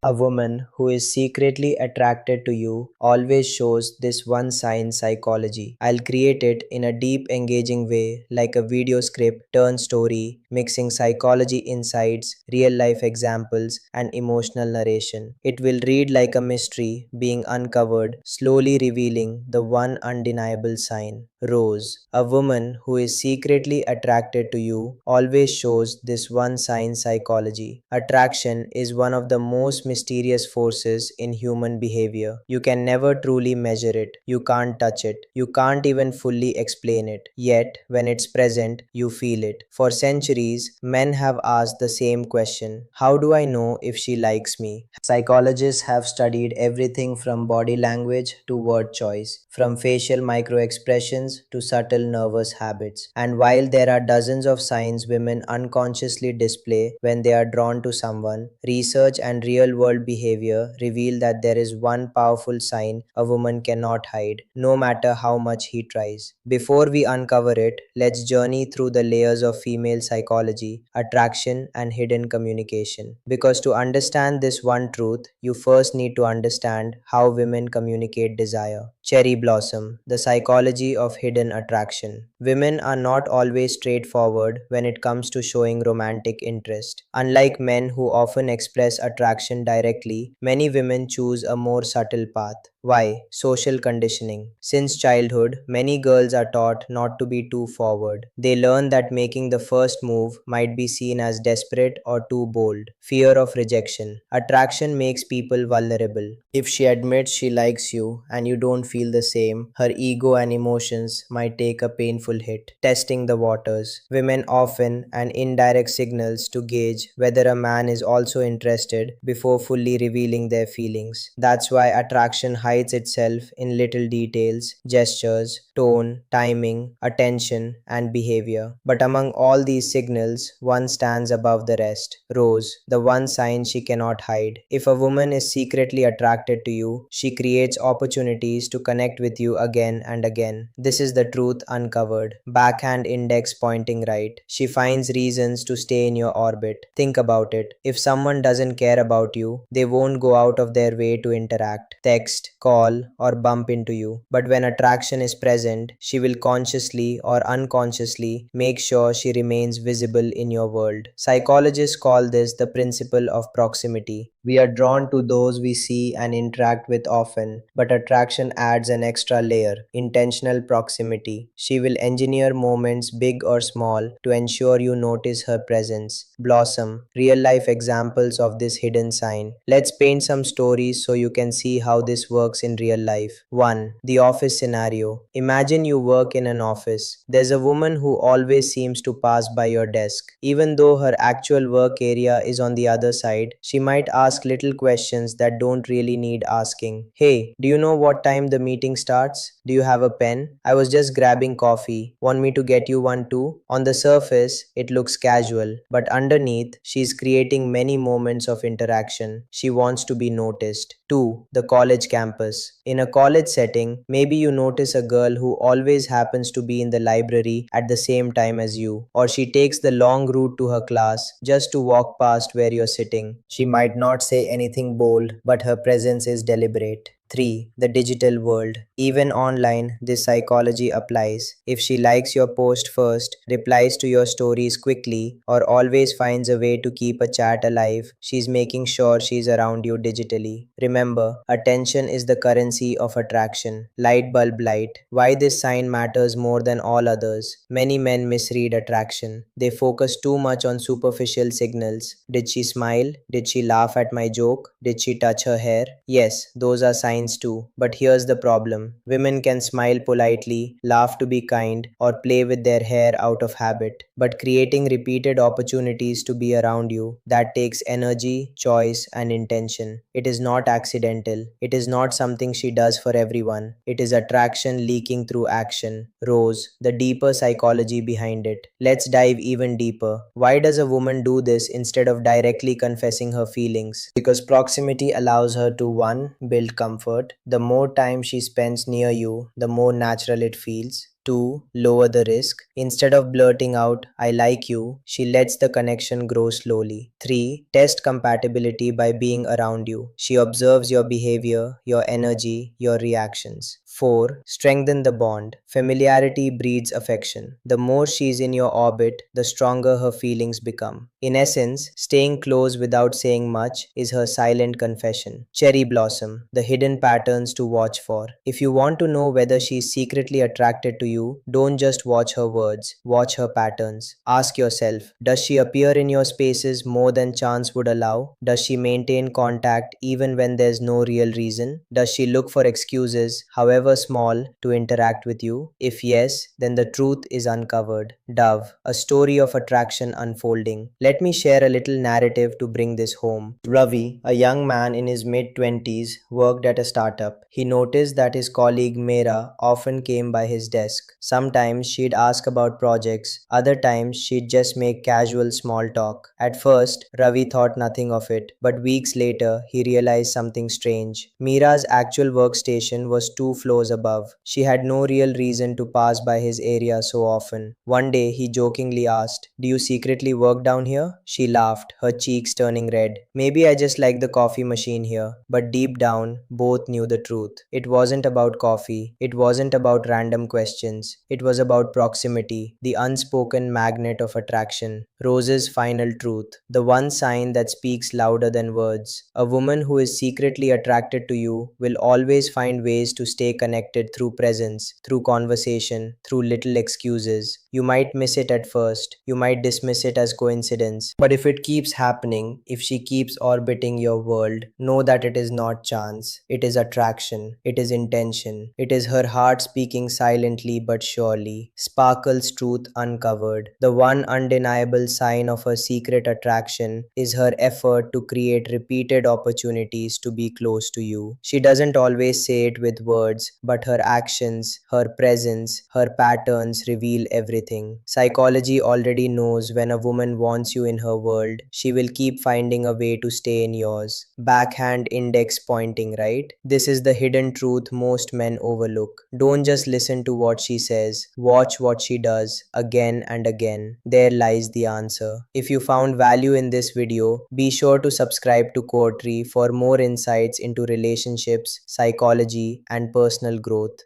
A woman who is secretly attracted to you always shows this one sign psychology. I'll create it in a deep, engaging way, like a video script turn story, mixing psychology insights, real life examples, and emotional narration. It will read like a mystery being uncovered, slowly revealing the one undeniable sign. Rose. A woman who is secretly attracted to you always shows this one sign psychology. Attraction is one of the most mysterious forces in human behavior. You can never truly measure it, you can't touch it, you can't even fully explain it. Yet, when it's present, you feel it. For centuries, men have asked the same question: how do I know if she likes me? Psychologists have studied everything from body language to word choice, from facial microexpressions to subtle nervous habits. And while there are dozens of signs women unconsciously display when they are drawn to someone, research and real world behavior reveal that there is one powerful sign a woman cannot hide, no matter how much he tries. Before we uncover it, let's journey through the layers of female psychology, attraction, and hidden communication. Because to understand this one truth, you first need to understand how women communicate desire. Cherry blossom, the psychology of hidden attraction. Women are not always straightforward when it comes to showing romantic interest. Unlike men who often express attraction directly, many women choose a more subtle path. Why? Social conditioning. Since childhood, many girls are taught not to be too forward. They learn that making the first move might be seen as desperate or too bold. Fear of rejection. Attraction makes people vulnerable. If she admits she likes you and you don't feel the same, her ego and emotions might take a painful hit. Testing the waters. Women often and indirect signals to gauge whether a man is also interested before fully revealing their feelings. That's why attraction hides itself in little details, gestures, tone, timing, attention, and behavior. But among all these signals, one stands above the rest. Rose, the one sign she cannot hide. If a woman is secretly attracted to you, she creates opportunities to connect with you again and again. This is the truth uncovered. Backhand index pointing right. She finds reasons to stay in your orbit. Think about it. If someone doesn't care about you, they won't go out of their way to interact, text, call, or bump into you. But when attraction is present, she will consciously or unconsciously make sure she remains visible in your world. Psychologists call this the principle of proximity. We are drawn to those we see and interact with often, but attraction adds an extra layer: intentional proximity. She will engineer moments, big or small, to ensure you notice her presence. Blossom, real life examples of this hidden sign. Let's paint some stories so you can see how this works in real life. 1. The office scenario. Imagine you work in an office. There's a woman who always seems to pass by your desk. Even though her actual work area is on the other side, she might ask little questions that don't really need asking. Hey, do you know what time the meeting starts? Do you have a pen? I was just grabbing coffee. Want me to get you one too? On the surface, it looks casual, but underneath, she's creating many moments of interaction. She wants to be noticed. 2. The college campus. In a college setting, maybe you notice a girl who always happens to be in the library at the same time as you, or she takes the long route to her class just to walk past where you're sitting. She might not say anything bold, but her presence is deliberate. 3. The digital world. Even online, this psychology applies. If she likes your post first, replies to your stories quickly, or always finds a way to keep a chat alive, she's making sure she's around you digitally. Remember, attention is the currency of attraction. Light bulb light. Why this sign matters more than all others. Many men misread attraction. They focus too much on superficial signals. Did she smile? Did she laugh at my joke? Did she touch her hair? Yes, those are signs too. But here's the problem. Women can smile politely, laugh to be kind, or play with their hair out of habit. But creating repeated opportunities to be around you, that takes energy, choice, and intention. It is not accidental. It is not something she does for everyone. It is attraction leaking through action. Rose, the deeper psychology behind it. Let's dive even deeper. Why does a woman do this instead of directly confessing her feelings? Because proximity allows her to 1. Build comfort. The more time she spends near you, the more natural it feels. 2. Lower the risk. Instead of blurting out, I like you, she lets the connection grow slowly. 3. Test compatibility by being around you. She observes your behavior, your energy, your reactions. 4. Strengthen the bond. Familiarity breeds affection. The more she's in your orbit, the stronger her feelings become. In essence, staying close without saying much is her silent confession. Cherry blossom, the hidden patterns to watch for. If you want to know whether she's secretly attracted to you, don't just watch her words, watch her patterns. Ask yourself, does she appear in your spaces more than chance would allow? Does she maintain contact even when there's no real reason? Does she look for excuses, however small, to interact with you? If yes, then the truth is uncovered. Dove, a story of attraction unfolding. Let me share a little narrative to bring this home. Ravi, a young man in his mid-20s, worked at a startup. He noticed that his colleague Meera often came by his desk. Sometimes she'd ask about projects, other times she'd just make casual small talk. At first, Ravi thought nothing of it, but weeks later, he realized something strange. Meera's actual workstation was 2 floors above. She had no real reason to pass by his area so often. One day, he jokingly asked, "Do you secretly work down here?" She laughed, her cheeks turning red. "Maybe I just like the coffee machine here." But deep down, both knew the truth. It wasn't about coffee. It wasn't about random questions. It was about proximity, the unspoken magnet of attraction. Rose's final truth, the one sign that speaks louder than words. A woman who is secretly attracted to you will always find ways to stay connected through presence, through conversation, through little excuses. You might miss it at first. You might dismiss it as coincidence. But if it keeps happening, if she keeps orbiting your world, know that it is not chance. It is attraction. It is intention. It is her heart speaking silently but surely. Sparkle's truth uncovered. The one undeniable sign of her secret attraction is her effort to create repeated opportunities to be close to you. She doesn't always say it with words, but her actions, her presence, her patterns reveal everything. Psychology already knows when a woman wants you in her world, she will keep finding a way to stay in yours. Backhand index pointing, right? This is the hidden truth most men overlook. Don't just listen to what she says, watch what she does again and again. There lies the answer. If you found value in this video, be sure to subscribe to Core Tree for more insights into relationships, psychology, and personal growth.